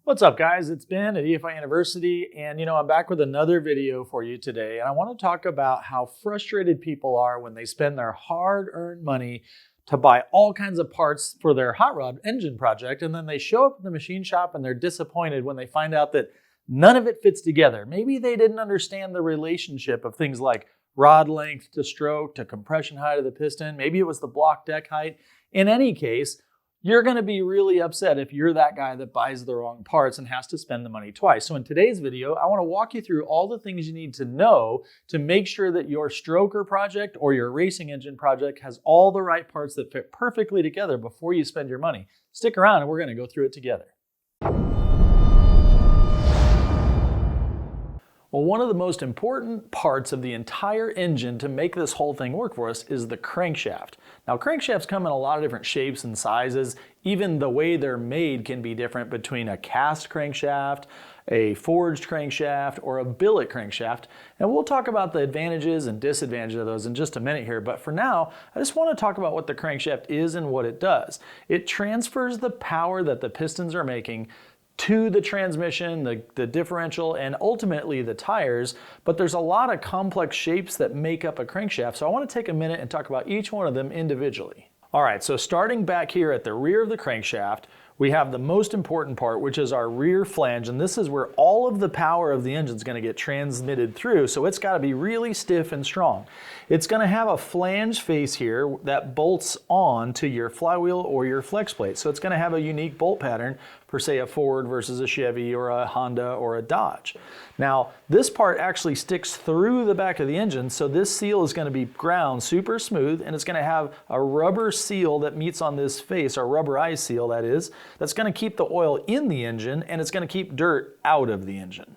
What's up, guys? It's Ben at EFI University, and I'm back with another video for you today. And I want to talk about how frustrated people are when they spend their hard-earned money to buy all kinds of parts for their hot rod engine project, and then they show up at the machine shop and they're disappointed when they find out that none of it fits together. Maybe they didn't understand the relationship of things like rod length to stroke to compression height of the piston. Maybe it was the block deck height. In any case, you're going to be really upset if you're that guy that buys the wrong parts and has to spend the money twice. So in today's video, I want to walk you through all the things you need to know to make sure that your stroker project or your racing engine project has all the right parts that fit perfectly together before you spend your money. Stick around and we're going to go through it together. Well, one of the most important parts of the entire engine to make this whole thing work for us is the crankshaft. Now, crankshafts come in a lot of different shapes and sizes. Even the way they're made can be different between a cast crankshaft, a forged crankshaft, or a billet crankshaft. And we'll talk about the advantages and disadvantages of those in just a minute here. But for now, I just want to talk about what the crankshaft is and what it does. It transfers the power that the pistons are making to the transmission, the differential, and ultimately the tires, but there's a lot of complex shapes that make up a crankshaft, so I want to take a minute and talk about each one of them individually. All right, so starting back here at the rear of the crankshaft, we have the most important part, which is our rear flange, and this is where all of the power of the engine is going to get transmitted through, so it's got to be really stiff and strong. It's going to have a flange face here that bolts on to your flywheel or your flex plate, so it's going to have a unique bolt pattern for, say, a Ford versus a Chevy or a Honda or a Dodge. Now, this part actually sticks through the back of the engine, so this seal is going to be ground super smooth, and it's going to have a rubber seal that meets on this face, or rubberized seal that is, that's going to keep the oil in the engine, and it's going to keep dirt out of the engine.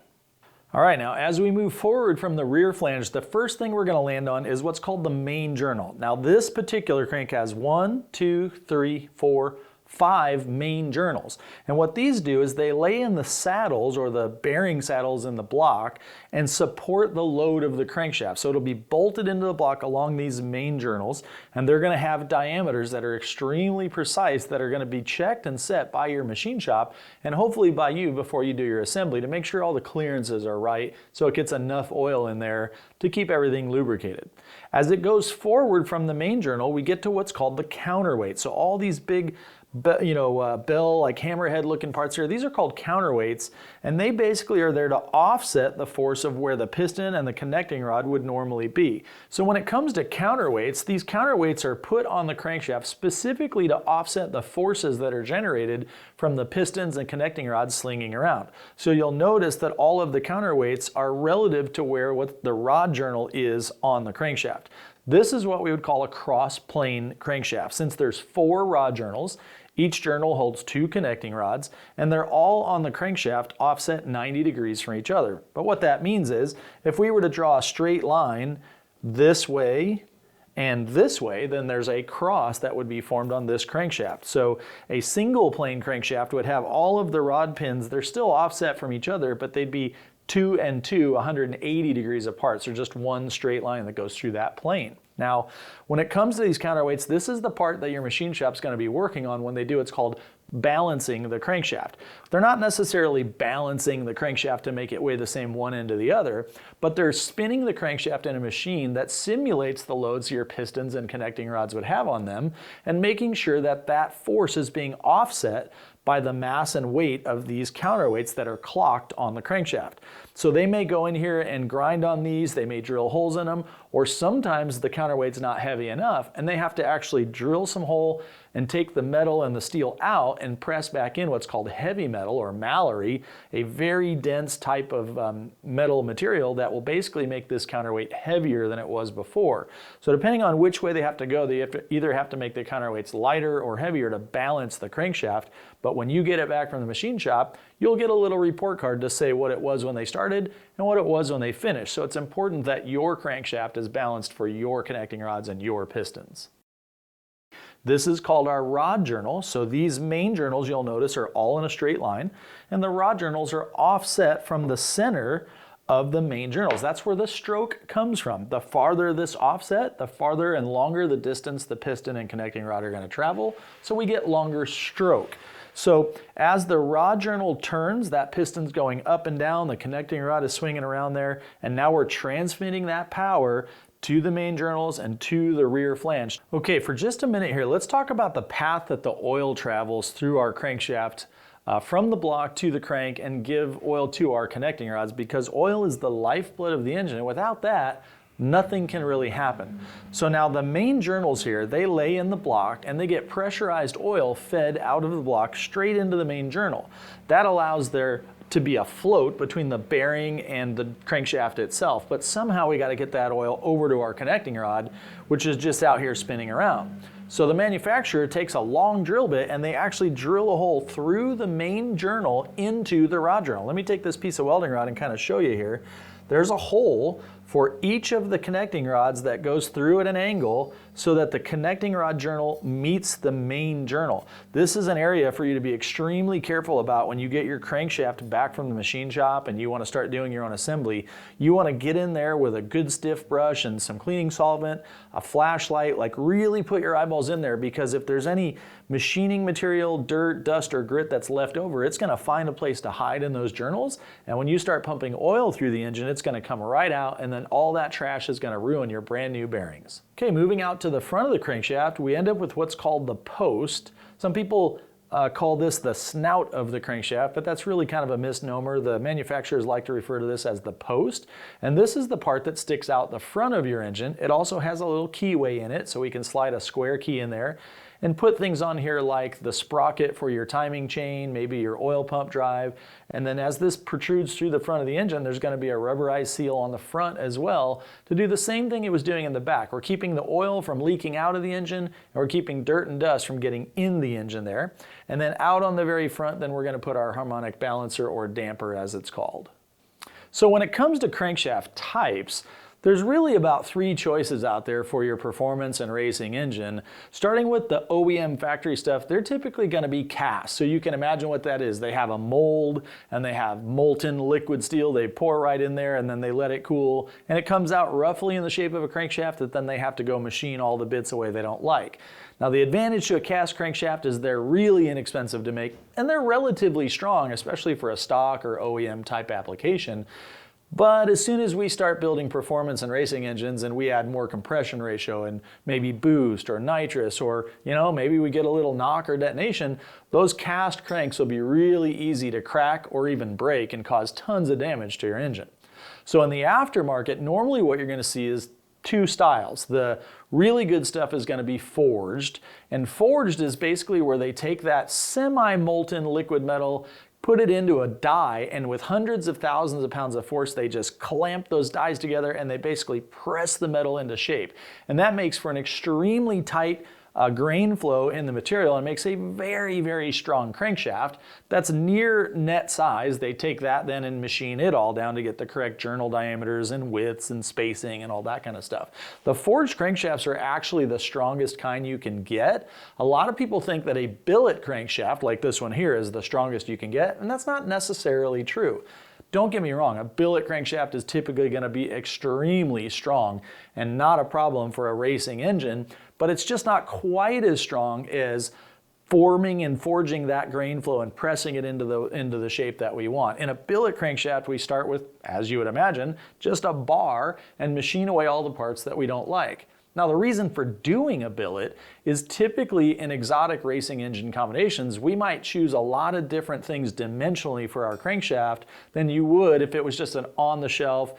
All right, now as we move forward from the rear flange, the first thing we're going to land on is what's called the main journal. Now, this particular crank has 5 main journals. And what these do is they lay in the saddles or the bearing saddles in the block and support the load of the crankshaft. So it'll be bolted into the block along these main journals, and they're going to have diameters that are extremely precise that are going to be checked and set by your machine shop and hopefully by you before you do your assembly to make sure all the clearances are right so it gets enough oil in there to keep everything lubricated. As it goes forward from the main journal, we get to what's called the counterweight. So all these big bell, like hammerhead looking parts here, these are called counterweights, and they basically are there to offset the force of where the piston and the connecting rod would normally be. So when it comes to counterweights, these counterweights are put on the crankshaft specifically to offset the forces that are generated from the pistons and connecting rods slinging around. So you'll notice that all of the counterweights are relative to where what the rod journal is on the crankshaft. This is what we would call a cross-plane crankshaft. Since there's 4 rod journals, each journal holds 2 connecting rods, and they're all on the crankshaft offset 90 degrees from each other. But what that means is, if we were to draw a straight line this way and this way, then there's a cross that would be formed on this crankshaft. So a single plane crankshaft would have all of the rod pins, they're still offset from each other, but they'd be 2 and 2, 180 degrees apart. So just one straight line that goes through that plane. Now, when it comes to these counterweights, this is the part that your machine shop's going to be working on when they do what's called balancing the crankshaft. They're not necessarily balancing the crankshaft to make it weigh the same one end to the other, but they're spinning the crankshaft in a machine that simulates the loads your pistons and connecting rods would have on them, and making sure that that force is being offset by the mass and weight of these counterweights that are clocked on the crankshaft. So they may go in here and grind on these, they may drill holes in them, or sometimes the counterweight's not heavy enough and they have to actually drill some hole and take the metal and the steel out and press back in what's called heavy metal or Mallory, a very dense type of metal material that will basically make this counterweight heavier than it was before. So depending on which way they have to go, they either have to make the counterweights lighter or heavier to balance the crankshaft. But when you get it back from the machine shop, you'll get a little report card to say what it was when they started and what it was when they finished. So it's important that your crankshaft is balanced for your connecting rods and your pistons. This is called our rod journal. So these main journals, you'll notice, are all in a straight line, and the rod journals are offset from the center of the main journals. That's where the stroke comes from. The farther this offset, the farther and longer the distance the piston and connecting rod are going to travel, so we get longer stroke. So as the rod journal turns, that piston's going up and down, the connecting rod is swinging around there, and now we're transmitting that power to the main journals and to the rear flange. Okay, for just a minute here, let's talk about the path that the oil travels through our crankshaft from the block to the crank and give oil to our connecting rods, because oil is the lifeblood of the engine, and without that, nothing can really happen. So now the main journals here, they lay in the block and they get pressurized oil fed out of the block straight into the main journal. That allows there to be a float between the bearing and the crankshaft itself, but somehow we got to get that oil over to our connecting rod, which is just out here spinning around. So the manufacturer takes a long drill bit and they actually drill a hole through the main journal into the rod journal. Let me take this piece of welding rod and kind of show you here. There's a hole for each of the connecting rods that goes through at an angle so that the connecting rod journal meets the main journal. This is an area for you to be extremely careful about when you get your crankshaft back from the machine shop and you want to start doing your own assembly. You want to get in there with a good stiff brush and some cleaning solvent, a flashlight, like really put your eyeballs in there, because if there's any machining material, dirt, dust, or grit that's left over, it's going to find a place to hide in those journals. And when you start pumping oil through the engine, it's going to come right out, and then all that trash is going to ruin your brand new bearings. Okay, moving out to the front of the crankshaft, we end up with what's called the post. Some people call this the snout of the crankshaft, but that's really kind of a misnomer. The manufacturers like to refer to this as the post, and this is the part that sticks out the front of your engine. It also has a little keyway in it, so we can slide a square key in there and put things on here like the sprocket for your timing chain, maybe your oil pump drive. And then as this protrudes through the front of the engine, there's going to be a rubberized seal on the front as well to do the same thing it was doing in the back. We're keeping the oil from leaking out of the engine, and we're keeping dirt and dust from getting in the engine there. And then out on the very front, then we're going to put our harmonic balancer, or damper as it's called. So when it comes to crankshaft types, there's really about 3 choices out there for your performance and racing engine. Starting with the OEM factory stuff, they're typically going to be cast. So you can imagine what that is. They have a mold and they have molten liquid steel. They pour right in there and then they let it cool. And it comes out roughly in the shape of a crankshaft that then they have to go machine all the bits away they don't like. Now the advantage to a cast crankshaft is they're really inexpensive to make and they're relatively strong, especially for a stock or OEM type application. But as soon as we start building performance and racing engines and we add more compression ratio and maybe boost or nitrous, or maybe we get a little knock or detonation, those cast cranks will be really easy to crack or even break and cause tons of damage to your engine. So in the aftermarket, normally what you're going to see is 2 styles. The really good stuff is going to be forged, and forged is basically where they take that semi-molten liquid metal, put it into a die, and with hundreds of thousands of pounds of force, they just clamp those dies together and they basically press the metal into shape. And that makes for an extremely tight grain flow in the material and makes a very, very strong crankshaft. That's near net size. They take that then and machine it all down to get the correct journal diameters and widths and spacing and all that kind of stuff. The forged crankshafts are actually the strongest kind you can get. A lot of people think that a billet crankshaft like this one here is the strongest you can get, and that's not necessarily true. Don't get me wrong, a billet crankshaft is typically going to be extremely strong and not a problem for a racing engine, but it's just not quite as strong as forming and forging that grain flow and pressing it into the shape that we want. In a billet crankshaft, we start with, as you would imagine, just a bar and machine away all the parts that we don't like. Now, the reason for doing a billet is typically in exotic racing engine combinations, we might choose a lot of different things dimensionally for our crankshaft than you would if it was just an on-the-shelf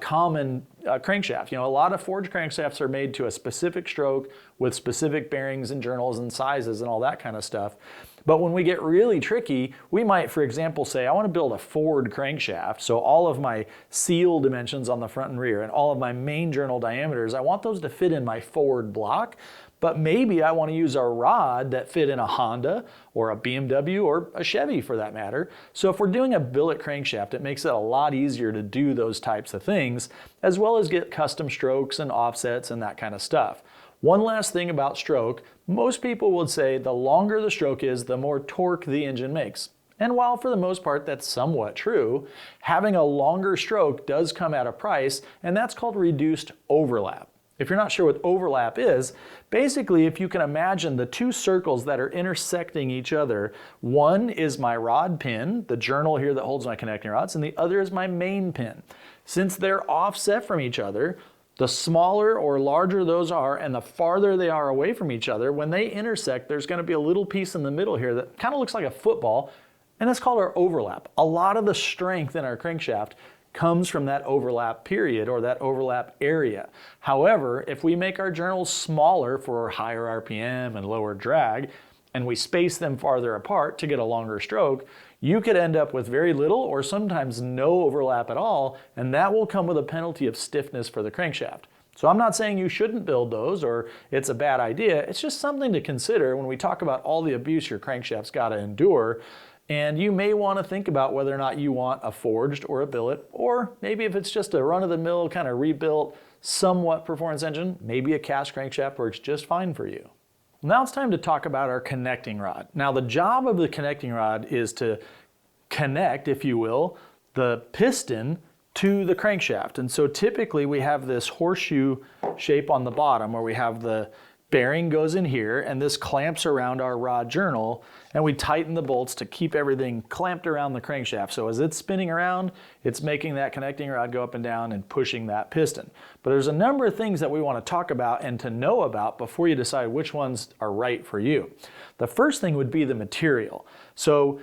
common crankshaft. A lot of forged crankshafts are made to a specific stroke with specific bearings and journals and sizes and all that kind of stuff. But when we get really tricky, we might, for example, say, I want to build a Ford crankshaft, so all of my seal dimensions on the front and rear and all of my main journal diameters, I want those to fit in my Ford block, but maybe I want to use a rod that fit in a Honda or a BMW or a Chevy for that matter. So if we're doing a billet crankshaft, it makes it a lot easier to do those types of things, as well as get custom strokes and offsets and that kind of stuff. One last thing about stroke, most people would say the longer the stroke is, the more torque the engine makes. And while for the most part that's somewhat true, having a longer stroke does come at a price, and that's called reduced overlap. If you're not sure what overlap is, basically if you can imagine the two circles that are intersecting each other, one is my rod pin, the journal here that holds my connecting rods, and the other is my main pin. Since they're offset from each other, the smaller or larger those are and the farther they are away from each other, when they intersect, there's going to be a little piece in the middle here that kind of looks like a football, and that's called our overlap. A lot of the strength in our crankshaft comes from that overlap period or that overlap area. However, if we make our journals smaller for higher RPM and lower drag, and we space them farther apart to get a longer stroke, you could end up with very little or sometimes no overlap at all, and that will come with a penalty of stiffness for the crankshaft. So I'm not saying you shouldn't build those or it's a bad idea. It's just something to consider when we talk about all the abuse your crankshaft's got to endure. And you may want to think about whether or not you want a forged or a billet, or maybe if it's just a run-of-the-mill kind of rebuilt, somewhat performance engine, maybe a cast crankshaft works just fine for you. Now it's time to talk about our connecting rod. Now the job of the connecting rod is to connect, if you will, the piston to the crankshaft. And so typically we have this horseshoe shape on the bottom where we have the bearing goes in here and this clamps around our rod journal, and we tighten the bolts to keep everything clamped around the crankshaft. So as it's spinning around, it's making that connecting rod go up and down and pushing that piston. But there's a number of things that we want to talk about and to know about before you decide which ones are right for you. The first thing would be the material. So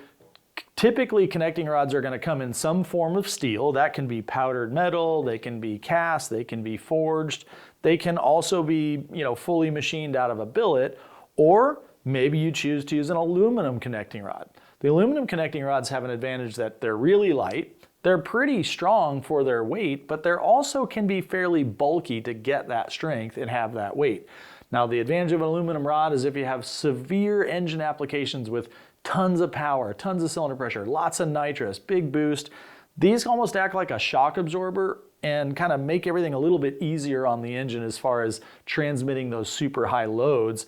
typically connecting rods are going to come in some form of steel. That can be powdered metal, they can be cast, they can be forged. They can also be, fully machined out of a billet, or maybe you choose to use an aluminum connecting rod. The aluminum connecting rods have an advantage that they're really light. They're pretty strong for their weight, but they also can be fairly bulky to get that strength and have that weight. Now, the advantage of an aluminum rod is if you have severe engine applications with tons of power, tons of cylinder pressure, lots of nitrous, big boost, these almost act like a shock absorber and kind of make everything a little bit easier on the engine as far as transmitting those super high loads.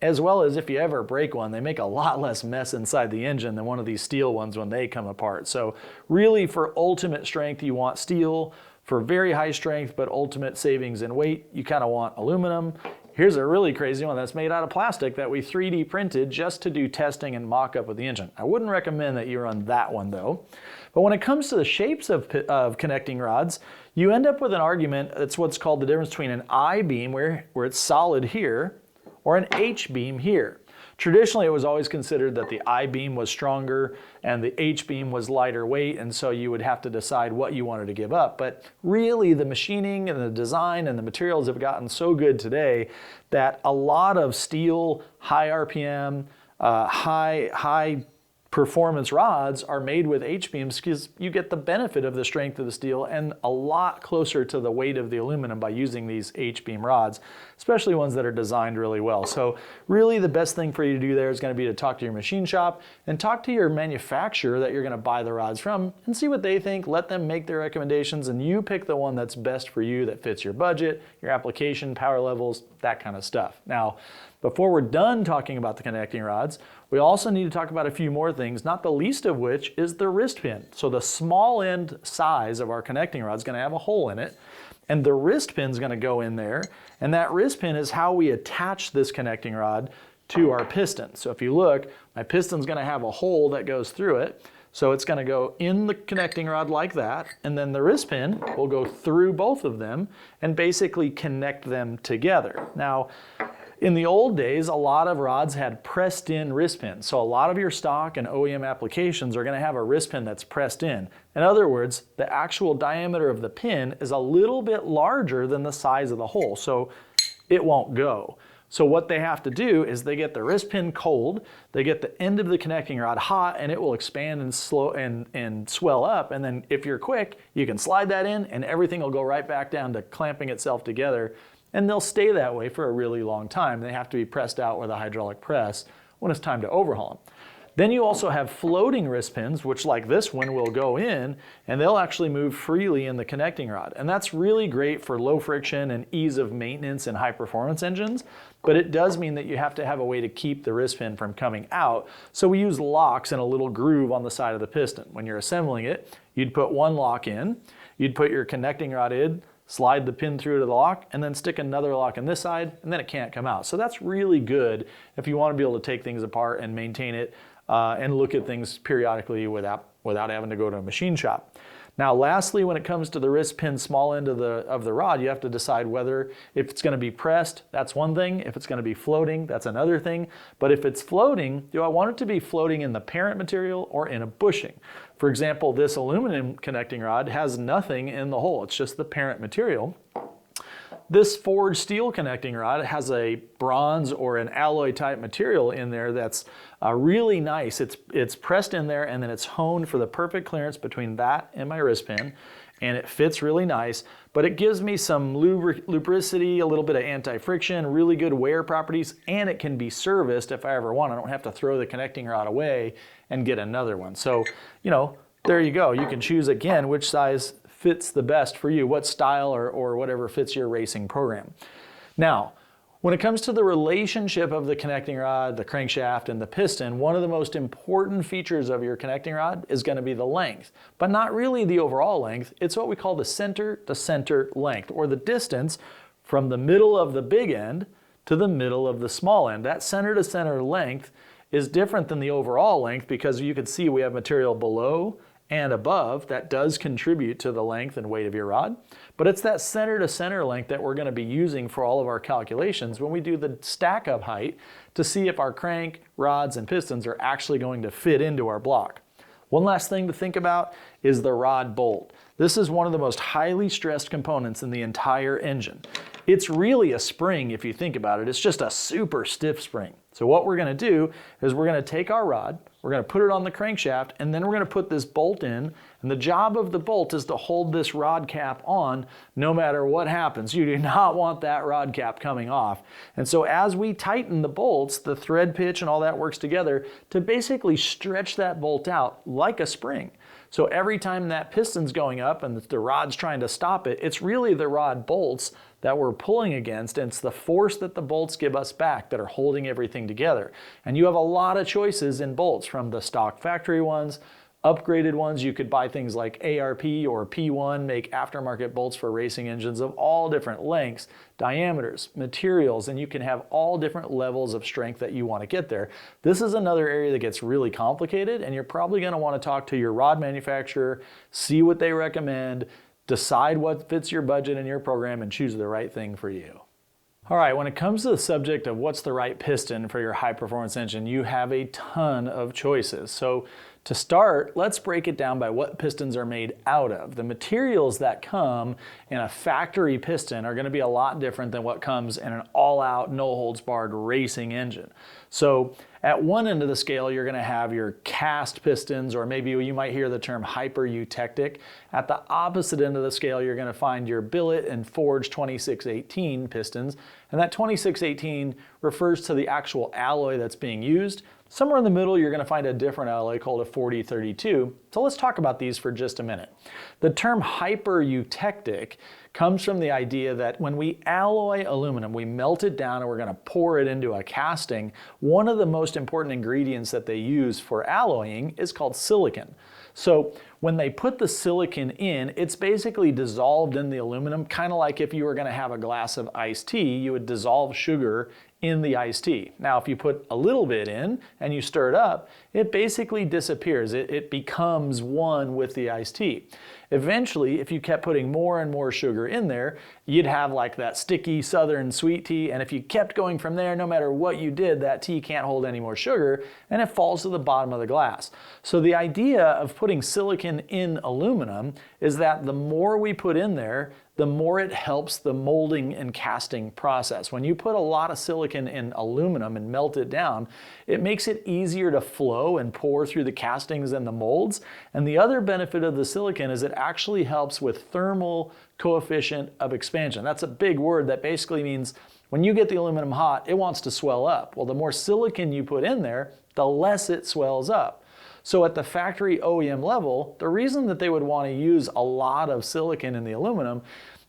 As well as if you ever break one, they make a lot less mess inside the engine than one of these steel ones when they come apart. So really for ultimate strength, you want steel. For very high strength but ultimate savings in weight, you kind of want aluminum. Here's a really crazy one that's made out of plastic that we 3D printed just to do testing and mock-up with the engine. I wouldn't recommend that you run that one though. But when it comes to the shapes of connecting rods, you end up with an argument that's what's called the difference between an I-beam, where it's solid here, or an H-beam here. Traditionally, it was always considered that the I-beam was stronger and the H-beam was lighter weight, and so you would have to decide what you wanted to give up. But really, the machining and the design and the materials have gotten so good today that a lot of steel, high RPM, high performance rods are made with H-beams because you get the benefit of the strength of the steel and a lot closer to the weight of the aluminum by using these H-beam rods, especially ones that are designed really well. So really the best thing for you to do there is going to be to talk to your machine shop and talk to your manufacturer that you're going to buy the rods from and see what they think. Let them make their recommendations and you pick the one that's best for you, that fits your budget, your application, power levels, that kind of stuff. Now, before we're done talking about the connecting rods, we also need to talk about a few more things, not the least of which is the wrist pin. So the small end size of our connecting rod is going to have a hole in it, and the wrist pin is going to go in there, and that wrist pin is how we attach this connecting rod to our piston. So if you look, my piston's going to have a hole that goes through it. So it's going to go in the connecting rod like that, and then the wrist pin will go through both of them and basically connect them together. Now, in the old days, a lot of rods had pressed in wrist pins. So a lot of your stock and OEM applications are going to have a wrist pin that's pressed in. In other words, the actual diameter of the pin is a little bit larger than the size of the hole, so it won't go. So what they have to do is they get the wrist pin cold, they get the end of the connecting rod hot, and it will expand and swell up. And then if you're quick, you can slide that in and everything will go right back down to clamping itself together. And they'll stay that way for a really long time. They have to be pressed out with a hydraulic press when it's time to overhaul them. Then you also have floating wrist pins, which like this one will go in, and they'll actually move freely in the connecting rod. And that's really great for low friction and ease of maintenance in high performance engines, but it does mean that you have to have a way to keep the wrist pin from coming out. So we use locks in a little groove on the side of the piston. When you're assembling it, you'd put one lock in, you'd put your connecting rod in, slide the pin through to the lock, and then stick another lock on this side, and then it can't come out. So that's really good if you want to be able to take things apart and maintain it and look at things periodically without having to go to a machine shop. Now, lastly, when it comes to the wrist pin small end of the rod, you have to decide whether if it's going to be pressed, that's one thing. If it's going to be floating, that's another thing. But if it's floating, do I want it to be floating in the parent material or in a bushing? For example, this aluminum connecting rod has nothing in the hole. It's just the parent material. This forged steel connecting rod has a bronze or an alloy type material in there that's really nice. It's pressed in there and then it's honed for the perfect clearance between that and my wrist pin, and it fits really nice, but it gives me some lubricity, a little bit of anti-friction, really good wear properties, and it can be serviced if I ever want. I don't have to throw the connecting rod away and get another one. So, you know, there you go. You can choose again which size fits the best for you, what style or whatever fits your racing program. Now, when it comes to the relationship of the connecting rod, the crankshaft, and the piston, one of the most important features of your connecting rod is going to be the length, but not really the overall length. It's what we call the center-to-center length, or the distance from the middle of the big end to the middle of the small end. That center-to-center length is different than the overall length because you can see we have material below and above that does contribute to the length and weight of your rod. But it's that center to center length that we're going to be using for all of our calculations when we do the stack up height to see if our crank, rods, and pistons are actually going to fit into our block. One last thing to think about is the rod bolt. This is one of the most highly stressed components in the entire engine. It's really a spring if you think about it. It's just a super stiff spring. So what we're going to do is we're going to take our rod, we're going to put it on the crankshaft, and then we're going to put this bolt in. And the job of the bolt is to hold this rod cap on no matter what happens. You do not want that rod cap coming off. And so as we tighten the bolts, the thread pitch and all that works together to basically stretch that bolt out like a spring. So every time that piston's going up and the rod's trying to stop it, it's really the rod bolts that we're pulling against, and it's the force that the bolts give us back that are holding everything together. And you have a lot of choices in bolts, from the stock factory ones, upgraded ones. You could buy things like ARP or P1, make aftermarket bolts for racing engines of all different lengths, diameters, materials, and you can have all different levels of strength that you want to get there. This is another area that gets really complicated, and you're probably going to want to talk to your rod manufacturer, see what they recommend, decide what fits your budget and your program, and choose the right thing for you. All right, when it comes to the subject of what's the right piston for your high performance engine, you have a ton of choices. So to start, let's break it down by what pistons are made out of. The materials that come in a factory piston are going to be a lot different than what comes in an all-out, no-holds-barred racing engine. So at one end of the scale, you're going to have your cast pistons, or maybe you might hear the term hyper-eutectic. At the opposite end of the scale, you're going to find your billet and forged 2618 pistons. And that 2618 refers to the actual alloy that's being used. Somewhere in the middle, you're going to find a different alloy called a 4032. So let's talk about these for just a minute. The term hyper-eutectic comes from the idea that when we alloy aluminum, we melt it down and we're going to pour it into a casting. One of the most important ingredients that they use for alloying is called silicon. So when they put the silicon in, it's basically dissolved in the aluminum, kind of like if you were going to have a glass of iced tea, you would dissolve sugar in the iced tea. Now, if you put a little bit in and you stir it up, it basically disappears. It becomes one with the iced tea. Eventually, if you kept putting more and more sugar in there, you'd have like that sticky southern sweet tea, and if you kept going from there, no matter what you did, that tea can't hold any more sugar, and it falls to the bottom of the glass. So the idea of putting silicon in aluminum is that the more we put in there, the more it helps the molding and casting process. When you put a lot of silicon in aluminum and melt it down, it makes it easier to flow and pour through the castings and the molds. And the other benefit of the silicon is it actually helps with thermal coefficient of expansion. That's a big word that basically means when you get the aluminum hot, it wants to swell up. Well, the more silicon you put in there, the less it swells up. So at the factory OEM level, the reason that they would want to use a lot of silicon in the aluminum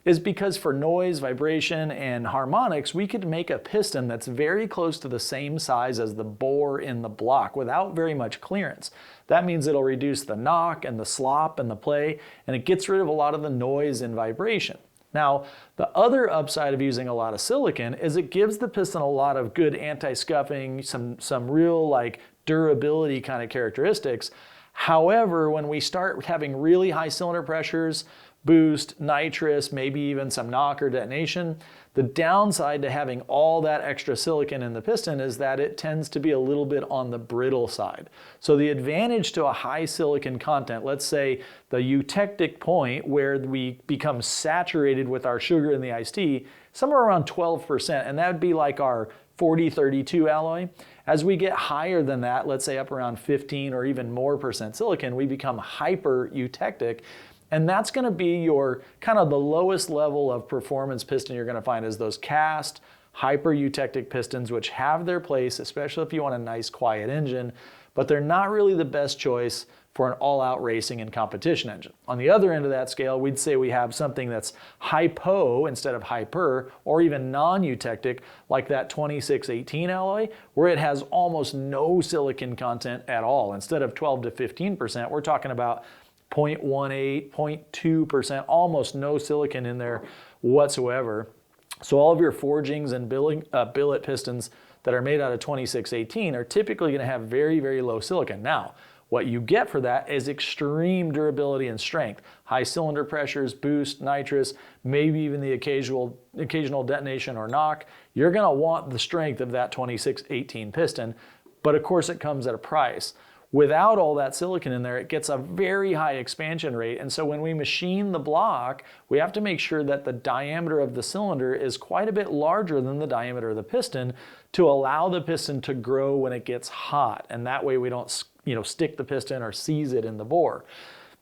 is because for noise, vibration, and harmonics, we could make a piston that's very close to the same size as the bore in the block without very much clearance. That means it'll reduce the knock and the slop and the play, and it gets rid of a lot of the noise and vibration. Now, the other upside of using a lot of silicon is it gives the piston a lot of good anti-scuffing, some real like durability kind of characteristics. However, when we start having really high cylinder pressures, boost, nitrous, maybe even some knock or detonation, the downside to having all that extra silicon in the piston is that it tends to be a little bit on the brittle side. So the advantage to a high silicon content, let's say the eutectic point where we become saturated with our sugar in the iced tea, somewhere around 12%, and that would be like our 4032 alloy. As we get higher than that, let's say up around 15 or even more % silicon, we become hyper eutectic. And that's going to be your kind of the lowest level of performance piston you're going to find is those cast hyper eutectic pistons, which have their place, especially if you want a nice quiet engine, but they're not really the best choice for an all-out racing and competition engine. On the other end of that scale, we'd say we have something that's hypo instead of hyper, or even non-eutectic, like that 2618 alloy, where it has almost no silicon content at all. Instead of 12 to 15%, we're talking about 0.18, 0.2%, almost no silicon in there whatsoever. So all of your forgings and billet pistons that are made out of 2618 are typically going to have very, very low silicon. Now, what you get for that is extreme durability and strength. High cylinder pressures, boost, nitrous, maybe even the occasional detonation or knock. You're going to want the strength of that 2618 piston, but of course it comes at a price. Without all that silicon in there, it gets a very high expansion rate. And so when we machine the block, we have to make sure that the diameter of the cylinder is quite a bit larger than the diameter of the piston to allow the piston to grow when it gets hot. And that way we don't, stick the piston or seize it in the bore.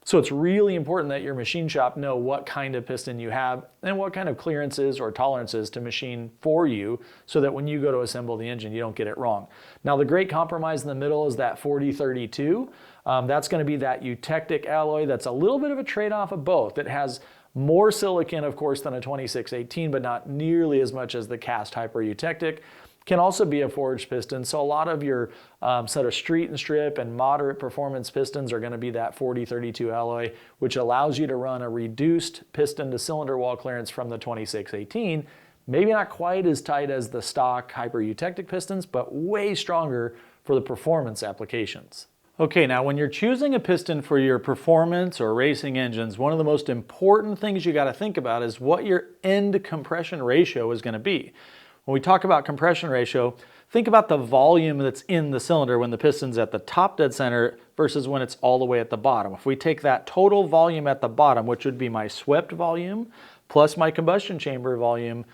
So it's really important that your machine shop know what kind of piston you have and what kind of clearances or tolerances to machine for you so that when you go to assemble the engine, you don't get it wrong. Now, the great compromise in the middle is that 4032. That's going to be that eutectic alloy that's a little bit of a trade-off of both. It has more silicon, of course, than a 2618, but not nearly as much as the cast hyper eutectic. Can also be a forged piston. So a lot of your sort of street and strip and moderate performance pistons are going to be that 4032 alloy, which allows you to run a reduced piston to cylinder wall clearance from the 2618. Maybe not quite as tight as the stock hyper eutectic pistons, but way stronger for the performance applications. Okay, now when you're choosing a piston for your performance or racing engines, one of the most important things you got to think about is what your end compression ratio is going to be. When we talk about compression ratio, think about the volume that's in the cylinder when the piston's at the top dead center versus when it's all the way at the bottom. If we take that total volume at the bottom, which would be my swept volume plus my combustion chamber volume,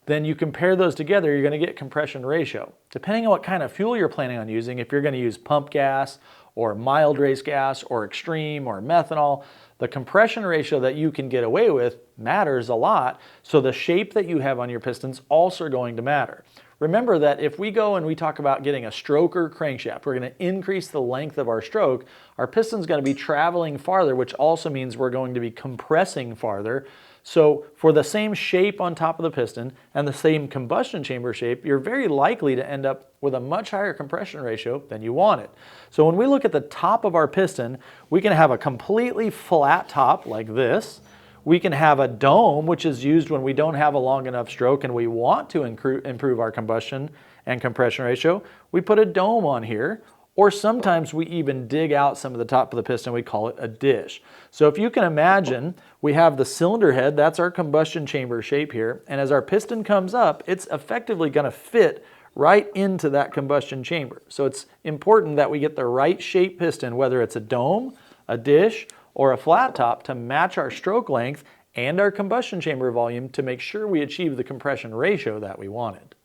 then you compare those together, you're going to get compression ratio. Depending on what kind of fuel you're planning on using, if you're going to use pump gas or mild race gas or extreme or methanol, the compression ratio that you can get away with matters a lot, so the shape that you have on your pistons also are going to matter. Remember that if we go and we talk about getting a stroker crankshaft, we're going to increase the length of our stroke, our piston's going to be traveling farther, which also means we're going to be compressing farther. So for the same shape on top of the piston and the same combustion chamber shape, you're very likely to end up with a much higher compression ratio than you wanted. So when we look at the top of our piston, we can have a completely flat top like this. We can have a dome, which is used when we don't have a long enough stroke and we want to improve our combustion and compression ratio. We put a dome on here. Or sometimes we even dig out some of the top of the piston, we call it a dish. So if you can imagine, we have the cylinder head, that's our combustion chamber shape here, and as our piston comes up, it's effectively going to fit right into that combustion chamber. So it's important that we get the right shape piston, whether it's a dome, a dish, or a flat top, to match our stroke length and our combustion chamber volume to make sure we achieve the compression ratio that we wanted.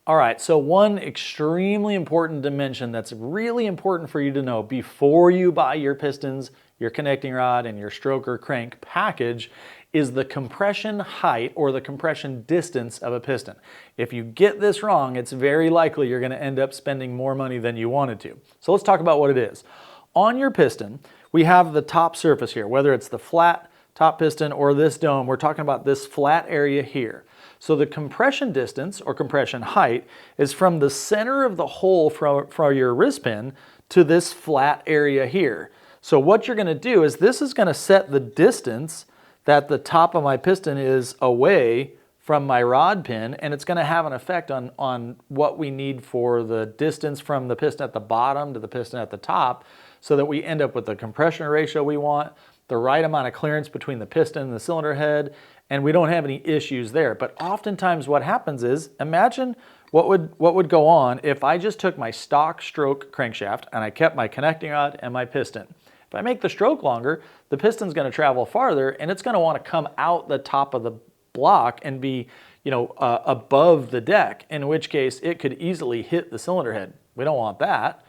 All right, so one extremely important dimension that's really important for you to know before you buy your pistons, your connecting rod, and your stroker crank package is the compression height or the compression distance of a piston. If you get this wrong, it's very likely you're going to end up spending more money than you wanted to. So let's talk about what it is. On your piston, we have the top surface here, whether it's the flat top piston or this dome, we're talking about this flat area here. So the compression distance or compression height is from the center of the hole for your wrist pin to this flat area here. So what you're going to do is this is going to set the distance that the top of my piston is away from my rod pin, and it's going to have an effect on what we need for the distance from the piston at the bottom to the piston at the top, so that we end up with the compression ratio we want, the right amount of clearance between the piston and the cylinder head, and we don't have any issues there. But oftentimes what happens is, imagine what would go on if I just took my stock stroke crankshaft and I kept my connecting rod and my piston. If I make the stroke longer, the piston's going to travel farther, and it's going to want to come out the top of the block and be, above the deck, in which case it could easily hit the cylinder head. We don't want that.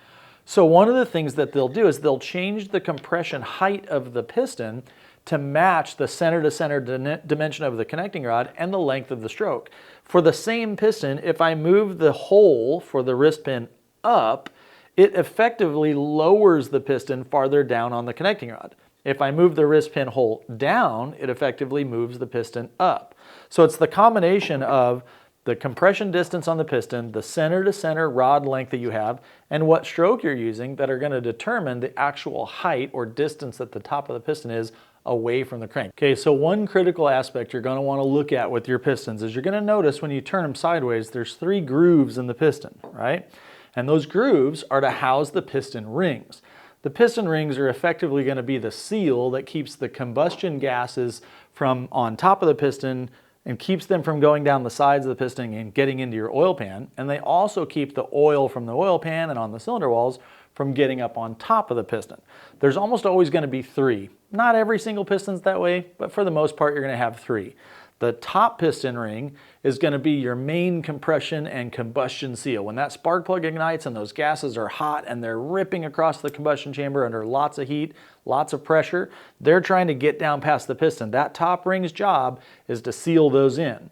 So one of the things that they'll do is they'll change the compression height of the piston to match the center-to-center dimension of the connecting rod and the length of the stroke. For the same piston, if I move the hole for the wrist pin up, it effectively lowers the piston farther down on the connecting rod. If I move the wrist pin hole down, it effectively moves the piston up. So it's the combination of the compression distance on the piston, the center-to-center rod length that you have, and what stroke you're using that are going to determine the actual height or distance that the top of the piston is away from the crank. Okay, so one critical aspect you're going to want to look at with your pistons is you're going to notice when you turn them sideways, there's 3 grooves in the piston, right? And those grooves are to house the piston rings. The piston rings are effectively going to be the seal that keeps the combustion gases from on top of the piston and keeps them from going down the sides of the piston and getting into your oil pan. And they also keep the oil from the oil pan and on the cylinder walls from getting up on top of the piston. There's almost always going to be 3. Not every single piston's that way, but for the most part you're going to have 3. The top piston ring is going to be your main compression and combustion seal. When that spark plug ignites and those gases are hot and they're ripping across the combustion chamber under lots of heat, lots of pressure, they're trying to get down past the piston. That top ring's job is to seal those in.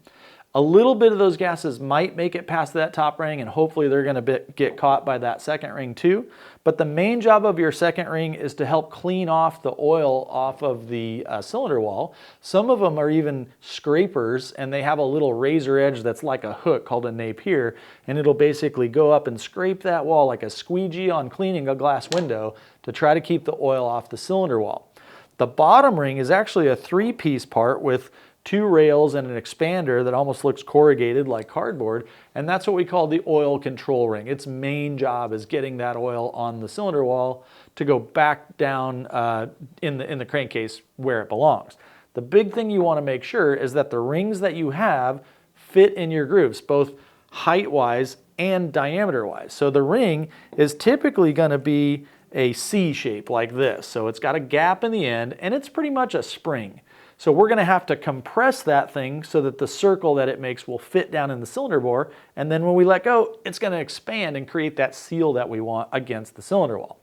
A little bit of those gases might make it past that top ring, and hopefully they're going to get caught by that second ring too. But the main job of your second ring is to help clean off the oil off of the cylinder wall. Some of them are even scrapers, and they have a little razor edge that's like a hook called a napier, and it'll basically go up and scrape that wall like a squeegee on cleaning a glass window to try to keep the oil off the cylinder wall. The bottom ring is actually a 3-piece part with 2 rails and an expander that almost looks corrugated like cardboard, and that's what we call the oil control ring. Its main job is getting that oil on the cylinder wall to go back down in the crankcase where it belongs. The big thing you want to make sure is that the rings that you have fit in your grooves, both height-wise and diameter-wise. So the ring is typically going to be a C shape like this. So it's got a gap in the end, and it's pretty much a spring. So we're going to have to compress that thing so that the circle that it makes will fit down in the cylinder bore, and then when we let go, it's going to expand and create that seal that we want against the cylinder wall.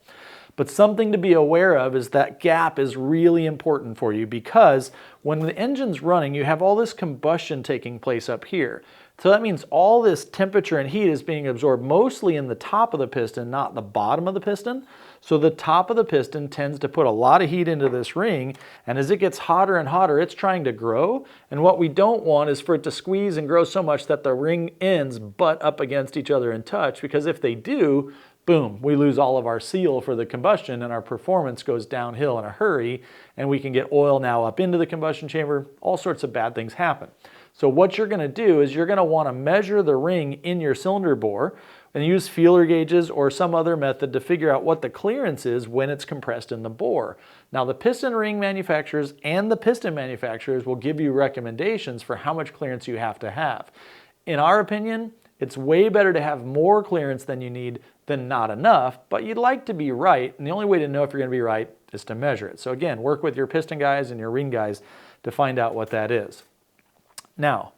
But something to be aware of is that gap is really important for you, because when the engine's running, you have all this combustion taking place up here. So that means all this temperature and heat is being absorbed mostly in the top of the piston, not the bottom of the piston. So the top of the piston tends to put a lot of heat into this ring, and as it gets hotter and hotter, it's trying to grow. And what we don't want is for it to squeeze and grow so much that the ring ends butt up against each other and touch, because if they do, boom, we lose all of our seal for the combustion and our performance goes downhill in a hurry, and we can get oil now up into the combustion chamber. All sorts of bad things happen. So what you're going to do is you're going to want to measure the ring in your cylinder bore and use feeler gauges or some other method to figure out what the clearance is when it's compressed in the bore. Now the piston ring manufacturers and the piston manufacturers will give you recommendations for how much clearance you have to have. In our opinion, it's way better to have more clearance than you need than not enough, but you'd like to be right, and the only way to know if you're going to be right is to measure it. So again, work with your piston guys and your ring guys to find out what that is. Now,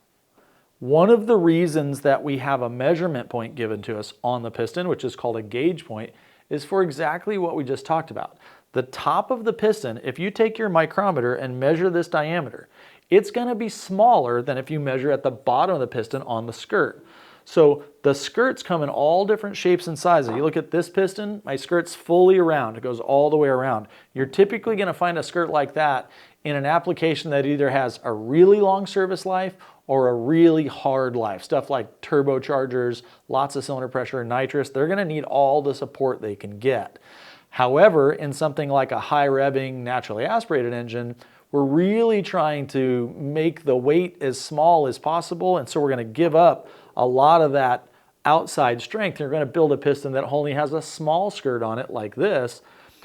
one of the reasons that we have a measurement point given to us on the piston, which is called a gauge point, is for exactly what we just talked about. The top of the piston, if you take your micrometer and measure this diameter, it's going to be smaller than if you measure at the bottom of the piston on the skirt. So the skirts come in all different shapes and sizes. You look at this piston, my skirt's fully around. It goes all the way around. You're typically going to find a skirt like that in an application that either has a really long service life or a really hard life. Stuff like turbochargers, lots of cylinder pressure, nitrous, they're going to need all the support they can get. However, in something like a high revving, naturally aspirated engine, we're really trying to make the weight as small as possible, and so we're going to give up a lot of that outside strength. You're going to build a piston that only has a small skirt on it like this.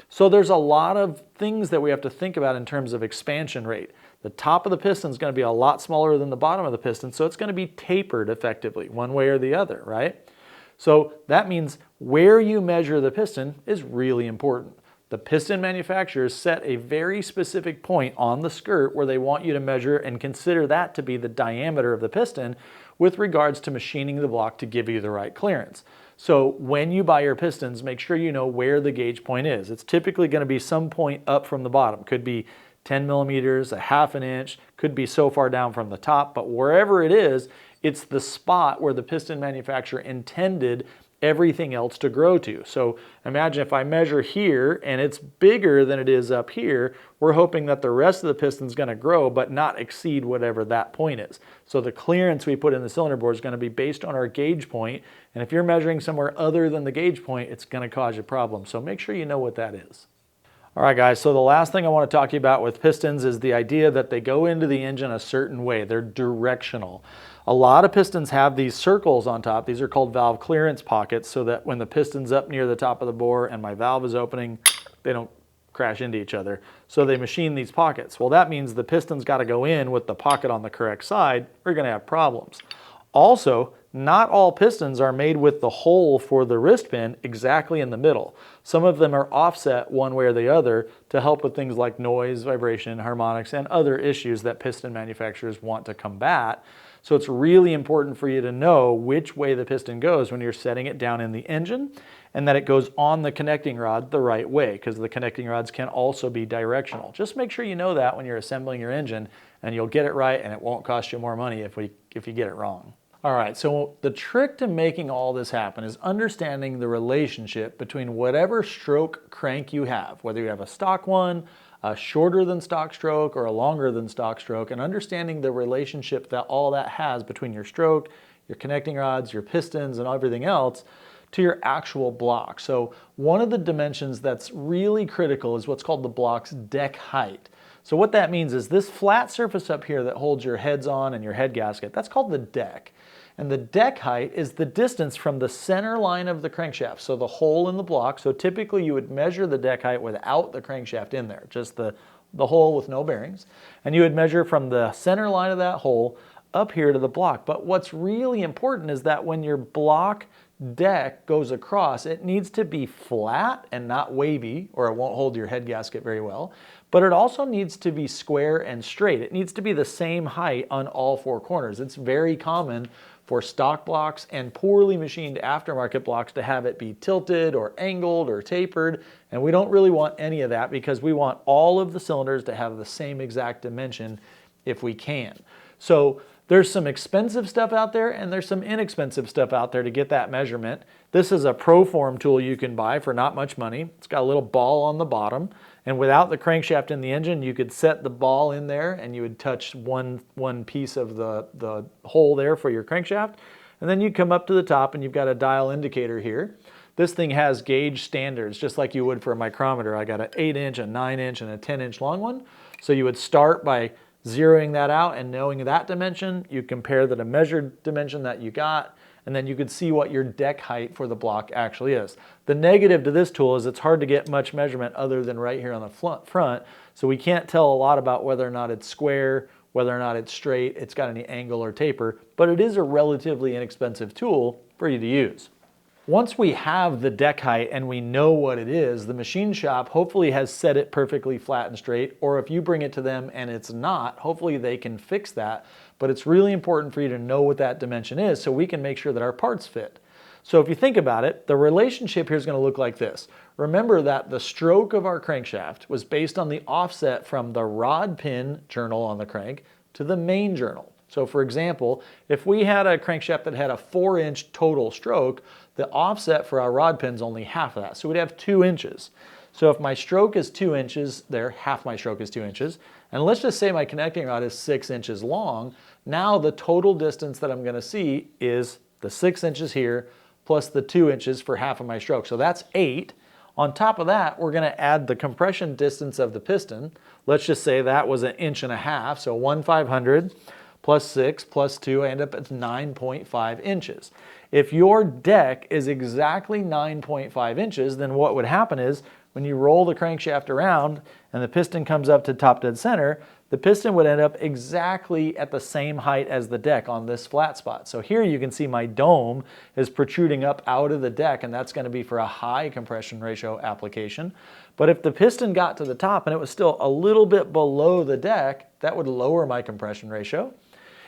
So there's a lot of things that we have to think about in terms of expansion rate. The top of the piston is going to be a lot smaller than the bottom of the piston, so it's going to be tapered effectively, one way or the other, right? So that means where you measure the piston is really important. The piston manufacturers set a very specific point on the skirt where they want you to measure and consider that to be the diameter of the piston with regards to machining the block to give you the right clearance. So when you buy your pistons, make sure you know where the gauge point is. It's typically going to be some point up from the bottom. Could be 10 millimeters, a half an inch, could be so far down from the top, but wherever it is, it's the spot where the piston manufacturer intended everything else to grow to. So imagine if I measure here and it's bigger than it is up here, we're hoping that the rest of the piston is going to grow but not exceed whatever that point is. So the clearance we put in the cylinder bore is going to be based on our gauge point, and if you're measuring somewhere other than the gauge point, it's going to cause you problems. So make sure you know what that is. All right, guys, so the last thing I want to talk to you about with pistons is the idea that they go into the engine a certain way. They're directional. A lot of pistons have these circles on top. These are called valve clearance pockets, so that when the piston's up near the top of the bore and my valve is opening, they don't crash into each other. So they machine these pockets. Well, that means the piston's got to go in with the pocket on the correct side. We're going to have problems. Also, not all pistons are made with the hole for the wrist pin exactly in the middle. Some of them are offset one way or the other to help with things like noise, vibration, harmonics, and other issues that piston manufacturers want to combat. So it's really important for you to know which way the piston goes when you're setting it down in the engine, and that it goes on the connecting rod the right way, because the connecting rods can also be directional. Just make sure you know that when you're assembling your engine, and you'll get it right, and it won't cost you more money if you get it wrong. All right, so the trick to making all this happen is understanding the relationship between whatever stroke crank you have, whether you have a stock one, a shorter than stock stroke, or a longer than stock stroke, and understanding the relationship that all that has between your stroke, your connecting rods, your pistons, and everything else to your actual block. So one of the dimensions that's really critical is what's called the block's deck height. So what that means is this flat surface up here that holds your heads on and your head gasket, that's called the deck. And the deck height is the distance from the center line of the crankshaft, so the hole in the block. So typically you would measure the deck height without the crankshaft in there, just the hole with no bearings. And you would measure from the center line of that hole up here to the block. But what's really important is that when your block deck goes across, it needs to be flat and not wavy, or it won't hold your head gasket very well. But it also needs to be square and straight. It needs to be the same height on all four corners. It's very common for stock blocks and poorly machined aftermarket blocks to have it be tilted or angled or tapered, and we don't really want any of that because we want all of the cylinders to have the same exact dimension if we can. So there's some expensive stuff out there and there's some inexpensive stuff out there to get that measurement. This is a Proform tool you can buy for not much money. It's got a little ball on the bottom, and without the crankshaft in the engine, you could set the ball in there and you would touch one piece of the hole there for your crankshaft, and then you come up to the top and you've got a dial indicator here. This thing has gauge standards, just like you would for a micrometer. I got an 8-inch, a 9-inch, and a 10-inch long one. So you would start by zeroing that out and knowing that dimension. You compare the measured dimension that you got, and then you could see what your deck height for the block actually is. The negative to this tool is it's hard to get much measurement other than right here on the front, so we can't tell a lot about whether or not it's square, whether or not it's straight, it's got any angle or taper, but it is a relatively inexpensive tool for you to use. Once we have the deck height and we know what it is, the machine shop hopefully has set it perfectly flat and straight, or if you bring it to them and it's not, hopefully they can fix that. But it's really important for you to know what that dimension is so we can make sure that our parts fit. So if you think about it, the relationship here is going to look like this. Remember that the stroke of our crankshaft was based on the offset from the rod pin journal on the crank to the main journal. So for example, if we had a crankshaft that had a 4-inch total stroke, the offset for our rod pin is only half of that. So we'd have 2 inches. So if my stroke is 2 inches, half my stroke is 2 inches. And let's just say my connecting rod is 6 inches long. Now the total distance that I'm going to see is the 6 inches here plus the 2 inches for half of my stroke. So that's 8. On top of that, we're going to add the compression distance of the piston. Let's just say that was 1.5 inches, so 1/500 plus 6 plus 2, I end up at 9.5 inches. If your deck is exactly 9.5 inches, then what would happen is when you roll the crankshaft around and the piston comes up to top dead center, the piston would end up exactly at the same height as the deck on this flat spot. So here you can see my dome is protruding up out of the deck, and that's going to be for a high compression ratio application. But if the piston got to the top and it was still a little bit below the deck, that would lower my compression ratio.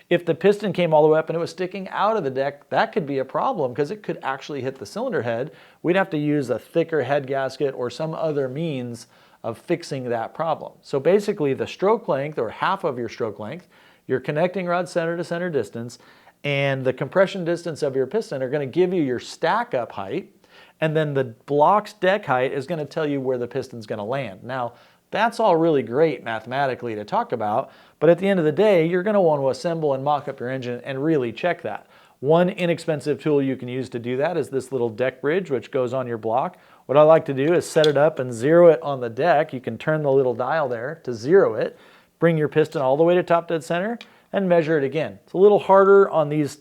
If the piston came all the way up and it was sticking out of the deck, that could be a problem because it could actually hit the cylinder head. We'd have to use a thicker head gasket or some other means of fixing that problem. So basically the stroke length, or half of your stroke length, your connecting rod center to center distance, and the compression distance of your piston are going to give you your stack up height, and then the block's deck height is going to tell you where the piston's going to land. Now, that's all really great mathematically to talk about, but at the end of the day, you're going to want to assemble and mock up your engine and really check that. One inexpensive tool you can use to do that is this little deck bridge, which goes on your block. What I like to do is set it up and zero it on the deck. You can turn the little dial there to zero it, bring your piston all the way to top dead center, and measure it again. It's a little harder on these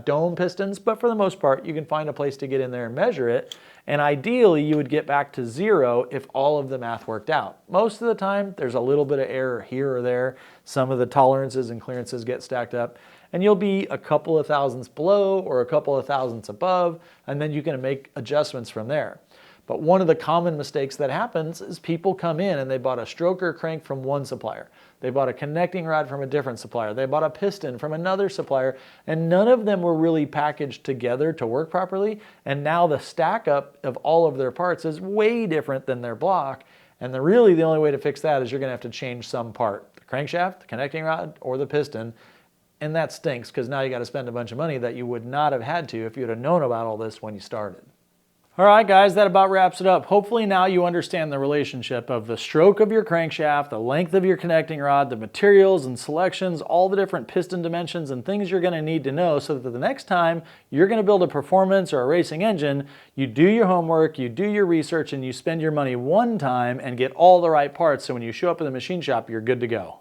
dome pistons, but for the most part, you can find a place to get in there and measure it. And ideally, you would get back to zero if all of the math worked out. Most of the time, there's a little bit of error here or there. Some of the tolerances and clearances get stacked up, and you'll be a couple of thousandths below or a couple of thousandths above, and then you can make adjustments from there. But one of the common mistakes that happens is people come in and they bought a stroker crank from one supplier. They bought a connecting rod from a different supplier. They bought a piston from another supplier, and none of them were really packaged together to work properly. And now the stack up of all of their parts is way different than their block. And really the only way to fix that is you're going to have to change some part, the crankshaft, the connecting rod, or the piston. And that stinks because now you got to spend a bunch of money that you would not have had to if you'd have known about all this when you started. All right, guys, that about wraps it up. Hopefully now you understand the relationship of the stroke of your crankshaft, the length of your connecting rod, the materials and selections, all the different piston dimensions and things you're going to need to know so that the next time you're going to build a performance or a racing engine, you do your homework, you do your research, and you spend your money one time and get all the right parts so when you show up in the machine shop, you're good to go.